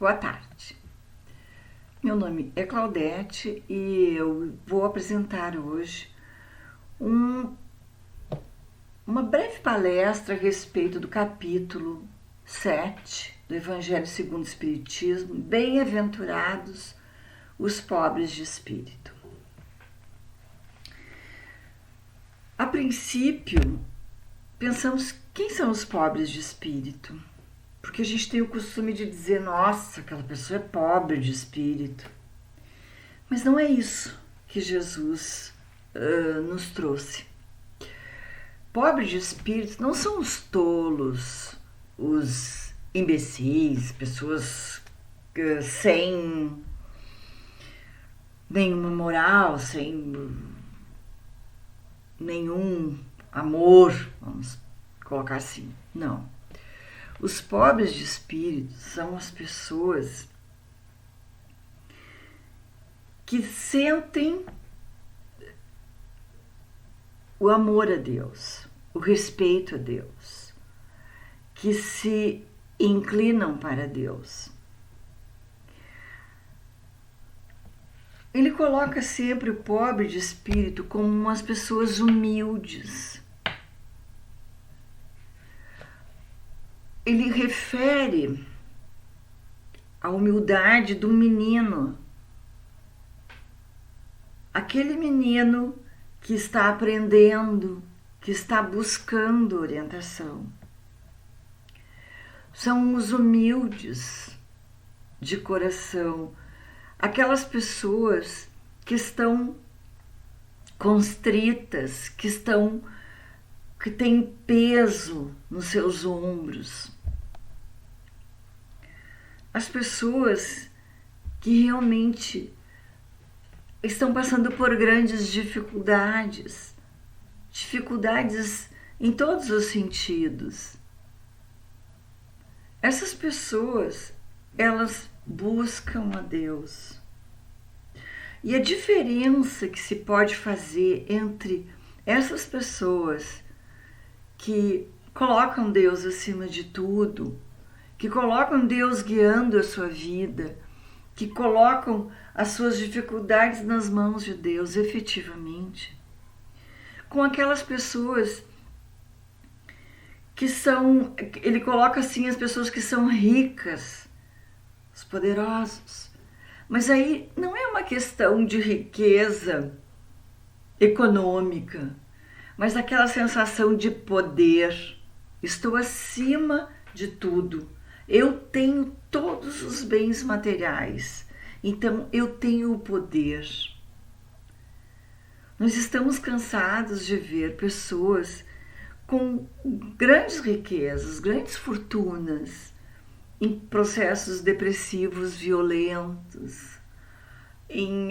Boa tarde. Meu nome é Claudete e eu vou apresentar hoje uma breve palestra a respeito do capítulo 7 do Evangelho segundo o Espiritismo, Bem-aventurados os pobres de espírito. A princípio, pensamos quem são os pobres de espírito? Porque a gente tem o costume de dizer, nossa, aquela pessoa é pobre de espírito. Mas não é isso que Jesus nos trouxe. Pobre de espírito não são os tolos, os imbecis, pessoas sem nenhuma moral, sem nenhum amor, vamos colocar assim. Não. Os pobres de espírito são as pessoas que sentem o amor a Deus, o respeito a Deus, que se inclinam para Deus. Ele coloca sempre o pobre de espírito como umas pessoas humildes. Ele refere a humildade do menino, aquele menino que está aprendendo, que está buscando orientação. São os humildes de coração, aquelas pessoas que estão constritas, que têm peso nos seus ombros. As pessoas que realmente estão passando por grandes dificuldades em todos os sentidos. Essas pessoas, elas buscam a Deus. E a diferença que se pode fazer entre essas pessoas que colocam Deus acima de tudo, que colocam Deus guiando a sua vida, que colocam as suas dificuldades nas mãos de Deus efetivamente, com aquelas pessoas que são, ele coloca assim as pessoas que são ricas, os poderosos, mas aí não é uma questão de riqueza econômica, mas aquela sensação de poder, estou acima de tudo. Eu tenho todos os bens materiais, então eu tenho o poder. Nós estamos cansados de ver pessoas com grandes riquezas, grandes fortunas, em processos depressivos violentos, em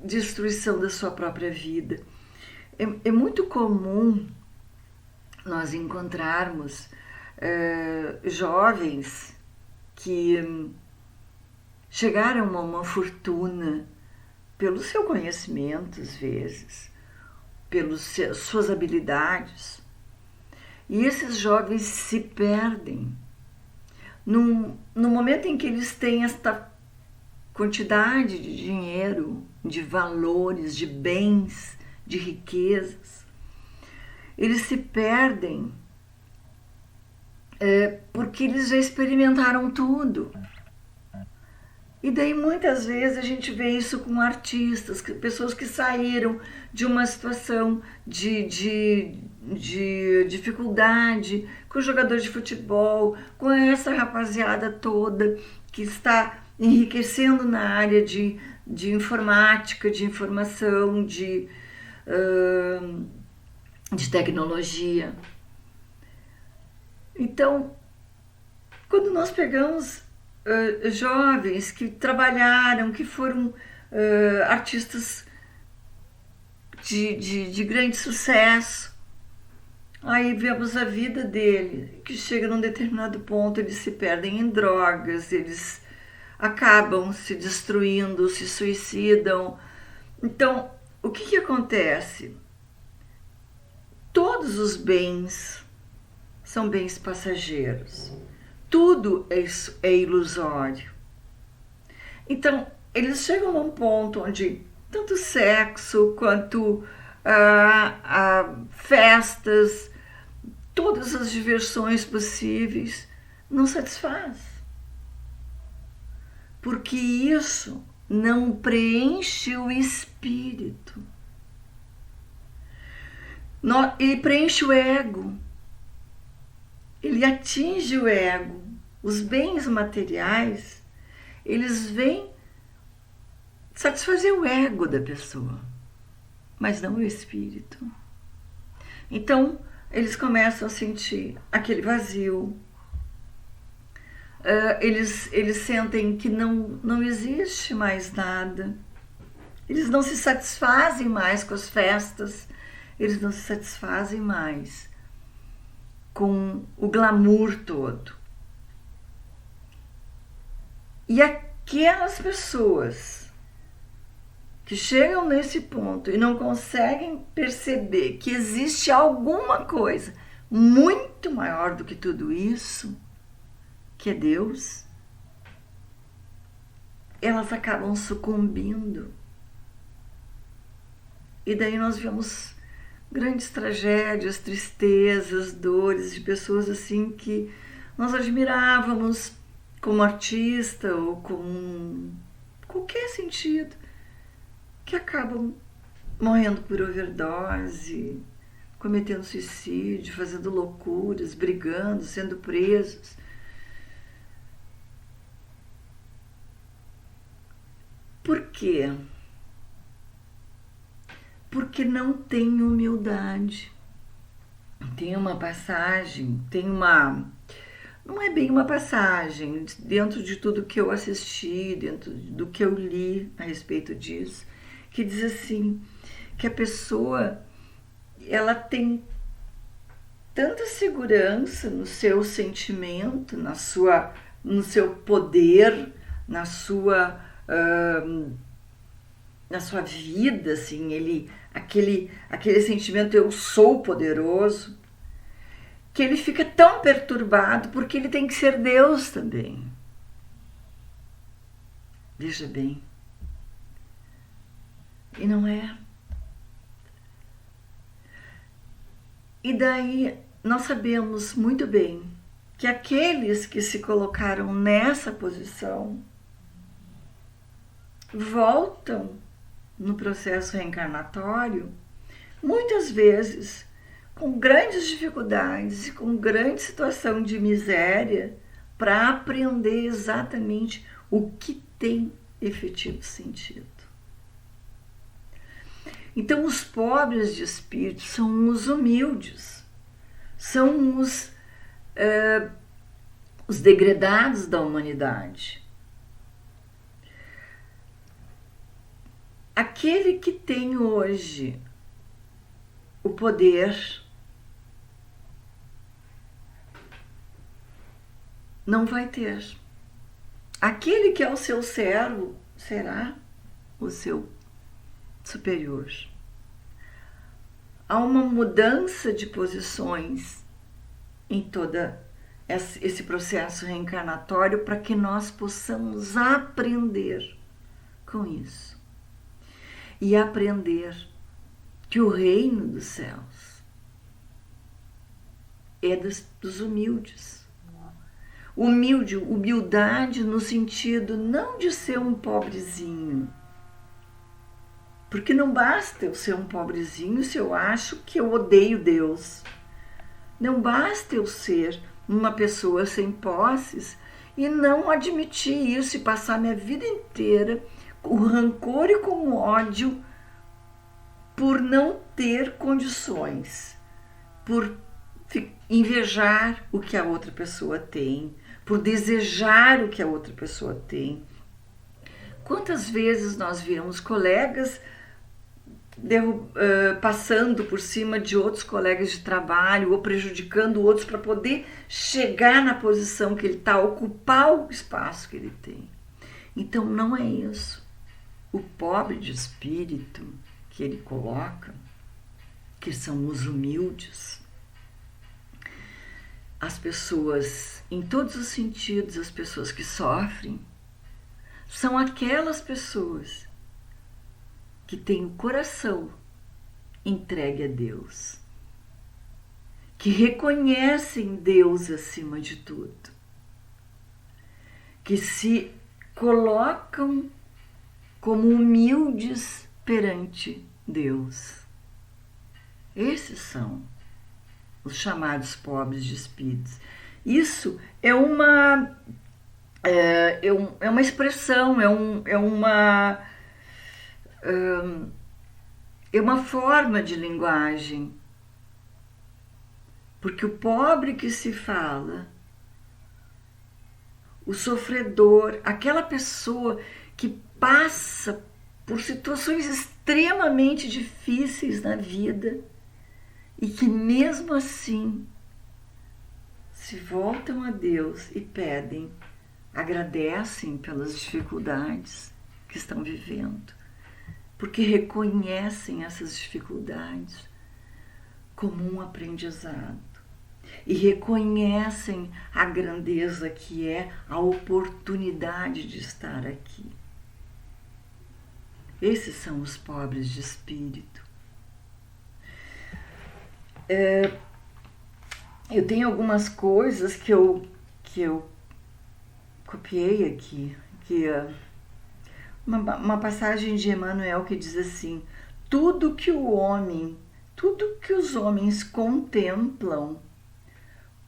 destruição da sua própria vida. É muito comum nós encontrarmos jovens que chegaram a uma fortuna pelo seu conhecimento, às vezes, pelas suas habilidades, e esses jovens se perdem no momento em que eles têm esta quantidade de dinheiro, de valores, de bens, de riquezas. Eles se perdem porque eles já experimentaram tudo. E daí muitas vezes a gente vê isso com artistas, pessoas que saíram de uma situação de dificuldade, com jogadores de futebol, com essa rapaziada toda que está enriquecendo na área de informática, de informação, de tecnologia. Então, quando nós pegamos jovens que trabalharam, que foram artistas de grande sucesso, aí vemos a vida dele, que chega num determinado ponto, eles se perdem em drogas, eles acabam se destruindo, se suicidam. Então, o que acontece? Todos os bens são bens passageiros. tudo é ilusório. Então, eles chegam num ponto onde tanto sexo quanto festas, todas as diversões possíveis, não satisfaz. Porque isso não preenche o espírito. Ele preenche o ego. Ele atinge o ego. Os bens materiais, eles vêm satisfazer o ego da pessoa, mas não o espírito. Então, eles começam a sentir aquele vazio. Eles sentem que não existe mais nada. Eles não se satisfazem mais com as festas. Eles não se satisfazem mais com o glamour todo. E aquelas pessoas que chegam nesse ponto e não conseguem perceber que existe alguma coisa muito maior do que tudo isso, que é Deus, elas acabam sucumbindo. E daí nós vemos grandes tragédias, tristezas, dores de pessoas assim que nós admirávamos como artista ou com qualquer sentido, que acabam morrendo por overdose, cometendo suicídio, fazendo loucuras, brigando, sendo presos. Por quê? Porque não tem humildade. Tem uma passagem, não é bem uma passagem, dentro de tudo que eu assisti, dentro do que eu li a respeito disso, que diz assim, que a pessoa, ela tem tanta segurança no seu sentimento, no seu poder, na sua vida, assim, aquele sentimento, eu sou poderoso, que ele fica tão perturbado porque ele tem que ser Deus também. Veja bem. E não é. E daí nós sabemos muito bem que aqueles que se colocaram nessa posição voltam no processo reencarnatório, muitas vezes com grandes dificuldades e com grande situação de miséria, para aprender exatamente o que tem efetivo sentido. Então, os pobres de espírito são os humildes, são os degredados da humanidade. Aquele que tem hoje o poder não vai ter. Aquele que é o seu servo será o seu superior. Há uma mudança de posições em todo esse processo reencarnatório para que nós possamos aprender com isso. E aprender que o reino dos céus é dos humildes. Humildade no sentido não de ser um pobrezinho, porque não basta eu ser um pobrezinho se eu acho que eu odeio Deus. Não basta eu ser uma pessoa sem posses e não admitir isso e passar minha vida inteira com rancor e com ódio por não ter condições, por invejar o que a outra pessoa tem, por desejar o que a outra pessoa tem. Quantas vezes nós vemos colegas passando por cima de outros colegas de trabalho ou prejudicando outros para poder chegar na posição que ele está, ocupar o espaço que ele tem. Então não é isso. O pobre de espírito que ele coloca, que são os humildes, as pessoas, em todos os sentidos, as pessoas que sofrem, são aquelas pessoas que têm o coração entregue a Deus, que reconhecem Deus acima de tudo, que se colocam como humildes perante Deus. Esses são os chamados pobres de espíritos. Isso é uma expressão, é uma forma de linguagem, porque o pobre que se fala, o sofredor, aquela pessoa que passa por situações extremamente difíceis na vida e que mesmo assim se voltam a Deus e pedem, agradecem pelas dificuldades que estão vivendo, porque reconhecem essas dificuldades como um aprendizado e reconhecem a grandeza que é a oportunidade de estar aqui. Esses são os pobres de espírito. Eu tenho algumas coisas que eu copiei aqui, uma passagem de Emmanuel que diz assim: tudo que os homens contemplam,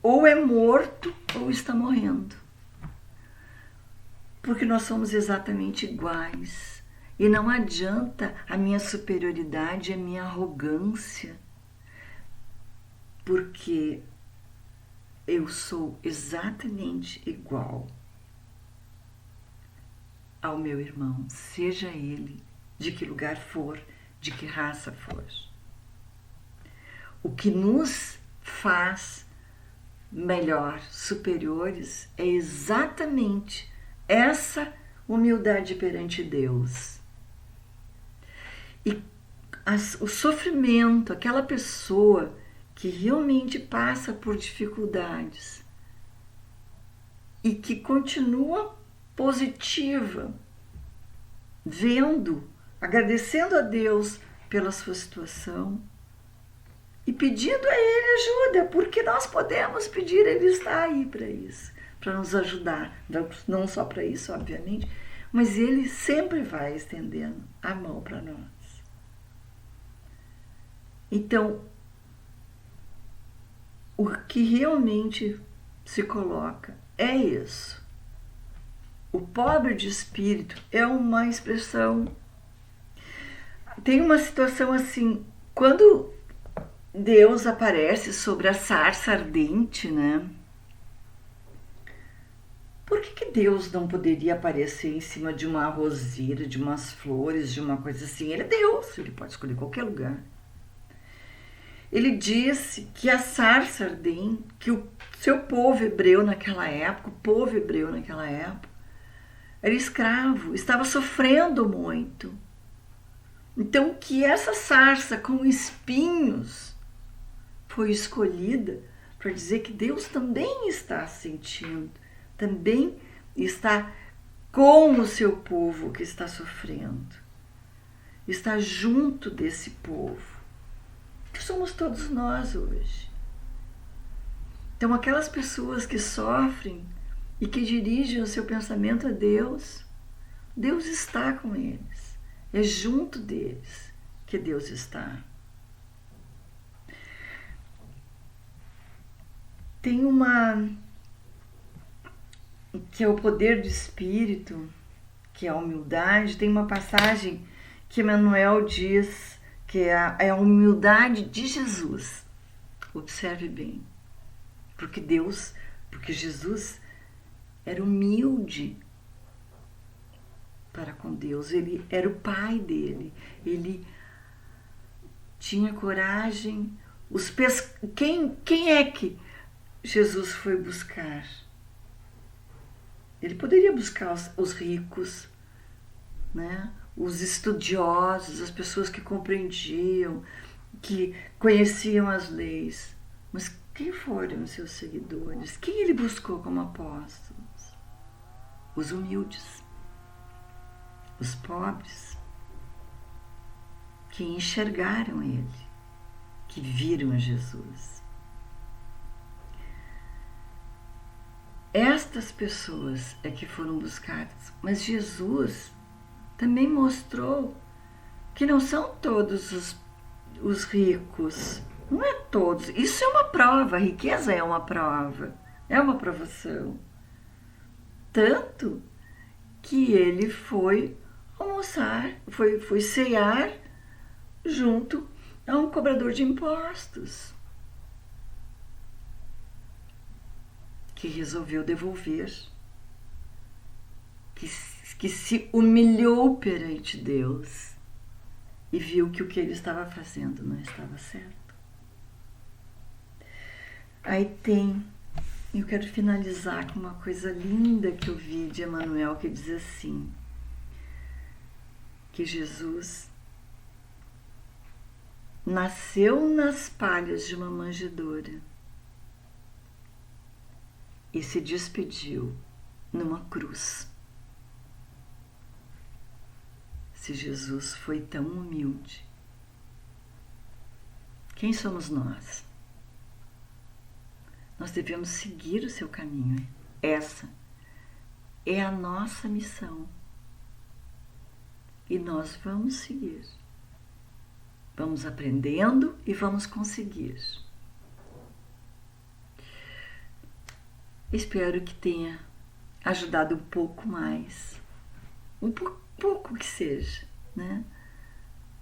ou é morto ou está morrendo. Porque nós somos exatamente iguais. E não adianta a minha superioridade, a minha arrogância, porque eu sou exatamente igual ao meu irmão, seja ele de que lugar for, de que raça for. O que nos faz melhor, superiores, é exatamente essa humildade perante Deus. E o sofrimento, aquela pessoa que realmente passa por dificuldades e que continua positiva, vendo, agradecendo a Deus pela sua situação e pedindo a Ele ajuda, porque nós podemos pedir, Ele está aí para isso, para nos ajudar, não só para isso, obviamente, mas Ele sempre vai estendendo a mão para nós. Então, o que realmente se coloca é isso. O pobre de espírito é uma expressão. Tem uma situação assim, quando Deus aparece sobre a sarça ardente, né? Por que Deus não poderia aparecer em cima de uma roseira, de umas flores, de uma coisa assim? Ele é Deus, ele pode escolher qualquer lugar. Ele disse que a sarça ardente, que o seu povo hebreu naquela época, era escravo, estava sofrendo muito. Então, que essa sarça com espinhos foi escolhida para dizer que Deus também está sentindo, também está com o seu povo que está sofrendo, está junto desse povo, que somos todos nós hoje. Então, aquelas pessoas que sofrem e que dirigem o seu pensamento a Deus, Deus está com eles. É junto deles que Deus está. Tem que é o poder do Espírito, que é a humildade. Tem uma passagem que Emmanuel diz que é a humildade de Jesus. Observe bem. Porque Jesus era humilde para com Deus, ele era o pai dele, ele tinha coragem. Quem é que Jesus foi buscar? Ele poderia buscar os ricos, né? Os estudiosos, as pessoas que compreendiam, que conheciam as leis. Mas Quem foram os seus seguidores? Quem ele buscou como apóstolos? Os humildes, os pobres, que enxergaram ele, que viram a Jesus. Estas pessoas é que foram buscadas, mas Jesus também mostrou que não são todos os ricos, não é todos. Isso é uma prova, a riqueza é uma prova, é uma provação. Tanto que ele foi almoçar, foi cear junto a um cobrador de impostos, que resolveu devolver, que se humilhou perante Deus e viu que o que ele estava fazendo não estava certo. Aí eu quero finalizar com uma coisa linda que eu vi de Emmanuel, que diz assim, que Jesus nasceu nas palhas de uma manjedoura e se despediu numa cruz. Se Jesus foi tão humilde, quem somos nós? Nós devemos seguir o seu caminho. Essa é a nossa missão. E nós vamos seguir. Vamos aprendendo e vamos conseguir. Espero que tenha ajudado um pouco mais, um pouco que seja, né?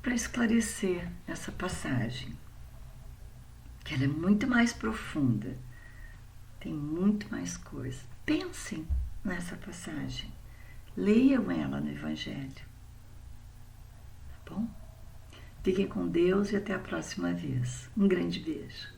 Para esclarecer essa passagem, que ela é muito mais profunda, tem muito mais coisa. Pensem nessa passagem, leiam ela no Evangelho, tá bom? Fiquem com Deus e até a próxima vez. Um grande beijo.